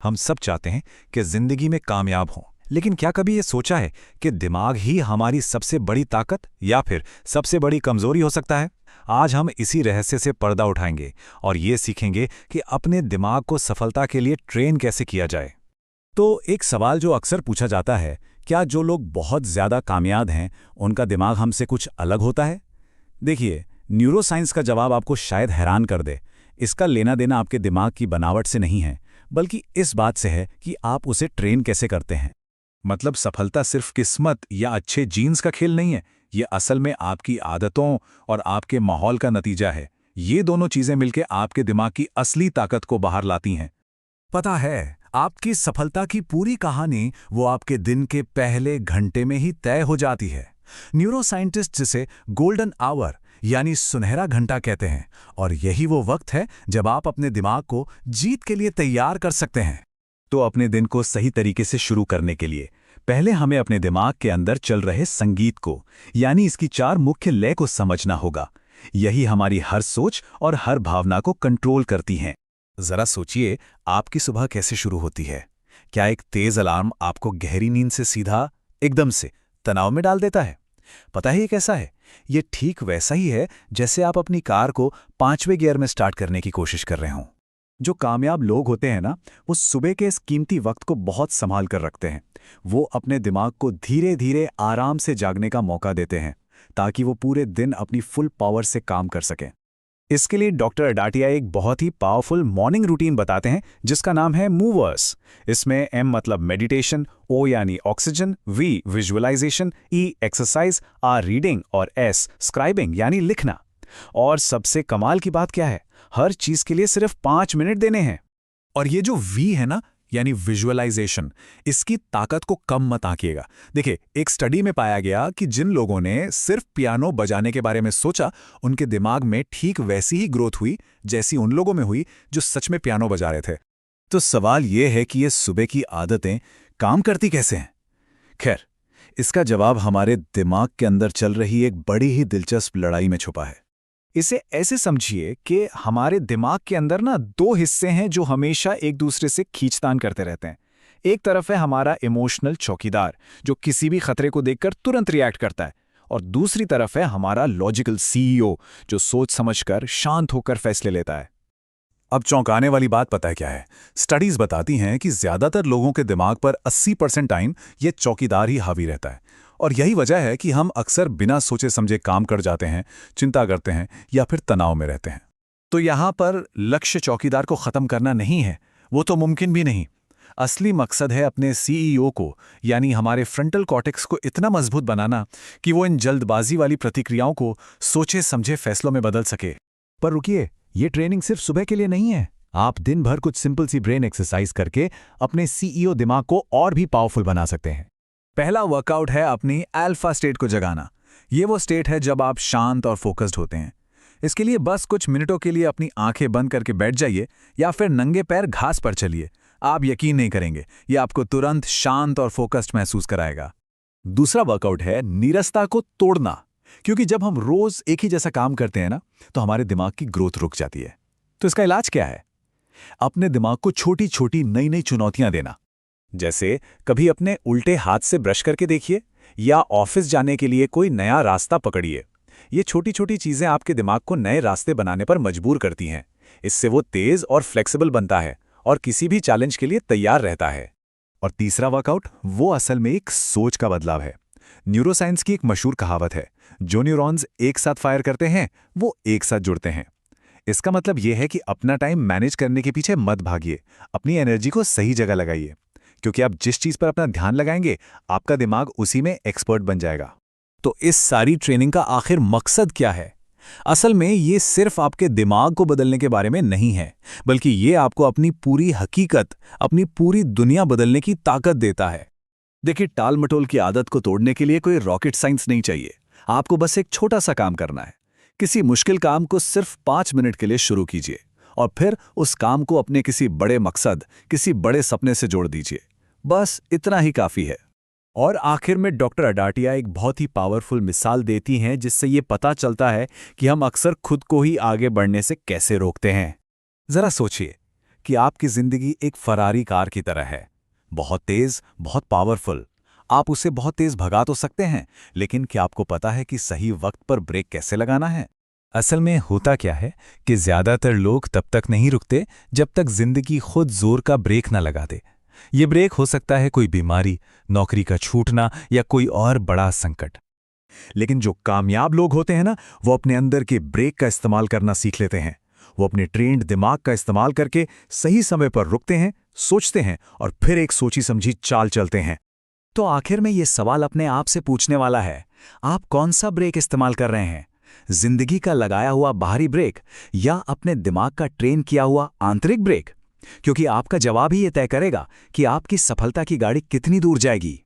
हम सब चाहते हैं कि जिंदगी में कामयाब हों, लेकिन क्या कभी ये सोचा है कि दिमाग ही हमारी सबसे बड़ी ताकत या फिर सबसे बड़ी कमजोरी हो सकता है? आज हम इसी रहस्य से पर्दा उठाएंगे और ये सीखेंगे कि अपने दिमाग को सफलता के लिए ट्रेन कैसे किया जाए। तो एक सवाल जो अक्सर पूछा जाता है, क्या जो लोग बहुत ज़्यादा कामयाब हैं उनका दिमाग हमसे कुछ अलग होता है? देखिए, न्यूरोसाइंस का जवाब आपको शायद हैरान कर दे। इसका लेना देना आपके दिमाग की बनावट से नहीं है, बल्कि इस बात से है कि आप उसे ट्रेन कैसे करते हैं। मतलब सफलता सिर्फ किस्मत या अच्छे जीन्स का खेल नहीं है, ये असल में आपकी आदतों और आपके माहौल का नतीजा है। ये दोनों चीजें मिलकर आपके दिमाग की असली ताकत को बाहर लाती हैं। पता है, आपकी सफलता की पूरी कहानी वो आपके दिन के पहले घंटे में ही तय हो जाती है। न्यूरोसाइंटिस्ट जिसे गोल्डन आवर यानी सुनहरा घंटा कहते हैं, और यही वो वक्त है जब आप अपने दिमाग को जीत के लिए तैयार कर सकते हैं। तो अपने दिन को सही तरीके से शुरू करने के लिए पहले हमें अपने दिमाग के अंदर चल रहे संगीत को, यानी इसकी चार मुख्य लय को समझना होगा। यही हमारी हर सोच और हर भावना को कंट्रोल करती हैं। जरा सोचिए, आपकी सुबह कैसे शुरू होती है? क्या एक तेज अलार्म आपको गहरी नींद से सीधा एकदम से तनाव में डाल देता है? पता है ये कैसा है? ये ठीक वैसा ही है जैसे आप अपनी कार को 5वें गियर में स्टार्ट करने की कोशिश कर रहे हों। जो कामयाब लोग होते हैं ना, वो सुबह के इस कीमती वक्त को बहुत संभाल कर रखते हैं। वो अपने दिमाग को धीरे धीरे आराम से जागने का मौका देते हैं, ताकि वो पूरे दिन अपनी फुल पावर से काम कर सकें। इसके लिए डॉक्टर अडाटिया एक बहुत ही पावरफुल मॉर्निंग रूटीन बताते हैं, जिसका नाम है मूवर्स। इसमें एम मतलब मेडिटेशन, ओ यानी oxygen, V visualization, E exercise, R reading और एस स्क्राइबिंग यानी लिखना। और सबसे कमाल की बात क्या है, हर चीज के लिए सिर्फ 5 मिनट देने हैं। और ये जो वी है ना, यानी विजुअलाइजेशन, इसकी ताकत को कम मत आंकिएगा। देखिए, एक स्टडी में पाया गया कि जिन लोगों ने सिर्फ पियानो बजाने के बारे में सोचा, उनके दिमाग में ठीक वैसी ही ग्रोथ हुई जैसी उन लोगों में हुई जो सच में पियानो बजा रहे थे। तो सवाल यह है कि ये सुबह की आदतें काम करती कैसे हैं? खैर, इसका जवाब हमारे दिमाग के अंदर चल रही एक बड़ी ही दिलचस्प लड़ाई में छुपा है। इसे ऐसे समझिए कि हमारे दिमाग के अंदर ना 2 हिस्से हैं जो हमेशा एक दूसरे से खींचतान करते रहते हैं। एक तरफ है हमारा इमोशनल चौकीदार, जो किसी भी खतरे को देखकर तुरंत रिएक्ट करता है, और दूसरी तरफ है हमारा लॉजिकल सीईओ, जो सोच समझकर शांत होकर फैसले लेता है। अब चौंकाने वाली बात पता है क्या है? स्टडीज बताती हैं कि ज्यादातर लोगों के दिमाग पर 80% टाइम ये चौकीदार ही हावी रहता है। और यही वजह है कि हम अक्सर बिना सोचे समझे काम कर जाते हैं, चिंता करते हैं या फिर तनाव में रहते हैं। तो यहाँ पर लक्ष्य चौकीदार को खत्म करना नहीं है, वो तो मुमकिन भी नहीं। असली मकसद है अपने सीईओ को, यानी हमारे फ्रंटल कॉर्टेक्स को इतना मजबूत बनाना कि वो इन जल्दबाजी वाली प्रतिक्रियाओं को सोचे समझे फैसलों में बदल सके। पर रुकिए, ये ट्रेनिंग सिर्फ सुबह के लिए नहीं है। आप दिन भर कुछ सिंपल सी ब्रेन एक्सरसाइज करके अपने सीईओ दिमाग को और भी पावरफुल बना सकते हैं। पहला वर्कआउट है अपनी अल्फा स्टेट को जगाना। ये वो स्टेट है जब आप शांत और फोकस्ड होते हैं। इसके लिए बस कुछ मिनटों के लिए अपनी आंखें बंद करके बैठ जाइए या फिर नंगे पैर घास पर चलिए। आप यकीन नहीं करेंगे, ये आपको तुरंत शांत और फोकस्ड महसूस कराएगा। दूसरा वर्कआउट है नीरसता को तोड़ना, क्योंकि जब हम रोज एक ही जैसा काम करते हैं ना, तो हमारे दिमाग की ग्रोथ रुक जाती है। तो इसका इलाज क्या है? अपने दिमाग को छोटी छोटी नई नई चुनौतियां देना। जैसे कभी अपने उल्टे हाथ से ब्रश करके देखिए, या ऑफिस जाने के लिए कोई नया रास्ता पकड़िए। ये छोटी छोटी चीजें आपके दिमाग को नए रास्ते बनाने पर मजबूर करती हैं। इससे वो तेज और फ्लेक्सिबल बनता है और किसी भी चैलेंज के लिए तैयार रहता है। और तीसरा वर्कआउट, वो असल में एक सोच का बदलाव है। न्यूरोसाइंस की एक मशहूर कहावत है, जो न्यूरॉन्स एक साथ फायर करते हैं वो एक साथ जुड़ते हैं। इसका मतलब यह है कि अपना टाइम मैनेज करने के पीछे मत भागिए, अपनी एनर्जी को सही जगह लगाइए, क्योंकि आप जिस चीज पर अपना ध्यान लगाएंगे, आपका दिमाग उसी में एक्सपर्ट बन जाएगा। तो इस सारी ट्रेनिंग का आखिर मकसद क्या है? असल में ये सिर्फ आपके दिमाग को बदलने के बारे में नहीं है, बल्कि ये आपको अपनी पूरी हकीकत, अपनी पूरी दुनिया बदलने की ताकत देता है। देखिए, टाल मटोल की आदत को तोड़ने के लिए कोई रॉकेट साइंस नहीं चाहिए। आपको बस एक छोटा सा काम करना है। किसी मुश्किल काम को सिर्फ 5 मिनट के लिए शुरू कीजिए, और फिर उस काम को अपने किसी बड़े मकसद, किसी बड़े सपने से जोड़ दीजिए। बस इतना ही काफी है। और आखिर में डॉक्टर अडाटिया एक बहुत ही पावरफुल मिसाल देती हैं, जिससे ये पता चलता है कि हम अक्सर खुद को ही आगे बढ़ने से कैसे रोकते हैं। जरा सोचिए, कि आपकी जिंदगी एक फरारी कार की तरह है। बहुत तेज, बहुत पावरफुल। आप उसे बहुत तेज भगा तो सकते हैं, लेकिन क्या आपको पता है कि सही वक्त पर ब्रेक कैसे लगाना है? असल में होता क्या है कि ज्यादातर लोग तब तक नहीं रुकते जब तक जिंदगी खुद जोर का ब्रेक न लगा दे। ये ब्रेक हो सकता है कोई बीमारी, नौकरी का छूटना या कोई और बड़ा संकट। लेकिन जो कामयाब लोग होते हैं ना, वो अपने अंदर के ब्रेक का इस्तेमाल करना सीख लेते हैं। वो अपने ट्रेन्ड दिमाग का इस्तेमाल करके सही समय पर रुकते हैं, सोचते हैं और फिर एक सोची समझी चाल चलते हैं। तो आखिर में ये सवाल अपने आप से पूछने वाला है, आप कौन सा ब्रेक इस्तेमाल कर रहे हैं? जिंदगी का लगाया हुआ बाहरी ब्रेक या अपने दिमाग का ट्रेन किया हुआ आंतरिक ब्रेक? क्योंकि आपका जवाब ही ये तय करेगा कि आपकी सफलता की गाड़ी कितनी दूर जाएगी।